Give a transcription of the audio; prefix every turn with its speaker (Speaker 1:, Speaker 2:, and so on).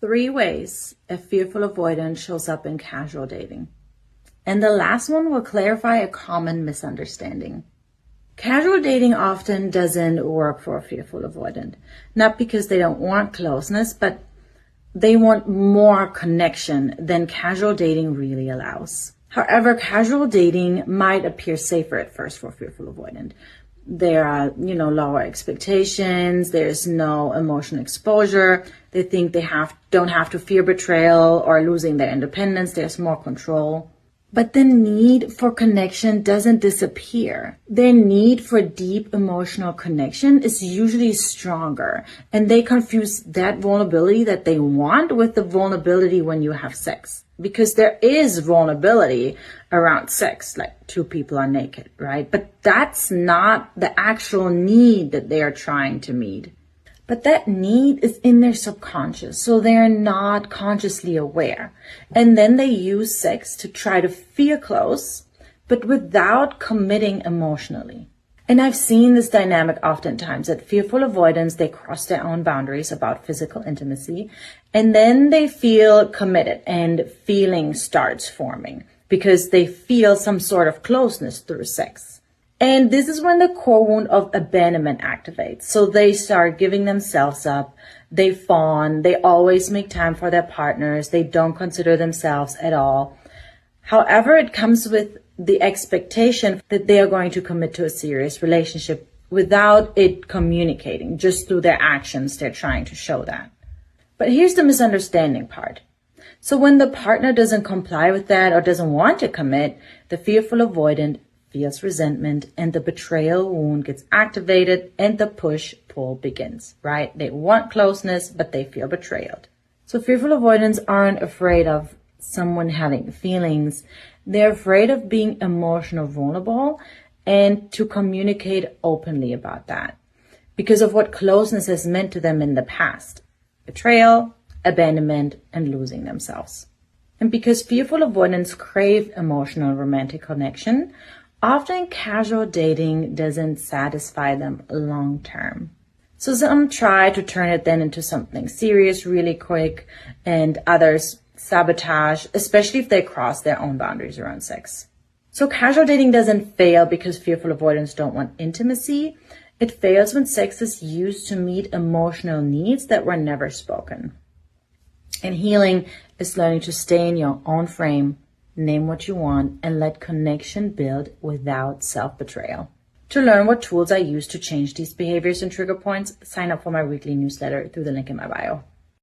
Speaker 1: 3 ways a fearful avoidant shows up in casual dating. And the last one will clarify a common misunderstanding. Casual dating often doesn't work for a fearful avoidant, not because they don't want closeness, but they want more connection than casual dating really allows. However, casual dating might appear safer at first for a fearful avoidant. There are, lower expectations. There's no emotional exposure. They think they don't have to fear betrayal or losing their independence. There's more control. But the need for connection doesn't disappear. Their need for deep emotional connection is usually stronger, and they confuse that vulnerability that they want with the vulnerability when you have sex. Because there is vulnerability around sex, like 2 people are naked, right? But that's not the actual need that they are trying to meet. But that need is in their subconscious, so they're not consciously aware. And then they use sex to try to feel close, but without committing emotionally. And I've seen this dynamic oftentimes that fearful avoidants, they cross their own boundaries about physical intimacy, and then they feel committed and feeling starts forming because they feel some sort of closeness through sex. And this is when the core wound of abandonment activates. So they start giving themselves up. They fawn. They always make time for their partners. They don't consider themselves at all. However, it comes with the expectation that they are going to commit to a serious relationship without it communicating. Just through their actions, they're trying to show that. But here's the misunderstanding part. So when the partner doesn't comply with that or doesn't want to commit, the fearful avoidant feels resentment, and the betrayal wound gets activated, and the push-pull begins, right? They want closeness, but they feel betrayed. So fearful avoidants aren't afraid of someone having feelings. They're afraid of being emotional vulnerable and to communicate openly about that because of what closeness has meant to them in the past. Betrayal, abandonment, and losing themselves. And because fearful avoidants crave emotional romantic connection, often casual dating doesn't satisfy them long term. So some try to turn it then into something serious really quick, and others sabotage, especially if they cross their own boundaries around sex. So casual dating doesn't fail because fearful avoidants don't want intimacy. It fails when sex is used to meet emotional needs that were never spoken. And healing is learning to stay in your own frame, name what you want, and let connection build without self-betrayal. To learn what tools I use to change these behaviors and trigger points, sign up for my weekly newsletter through the link in my bio.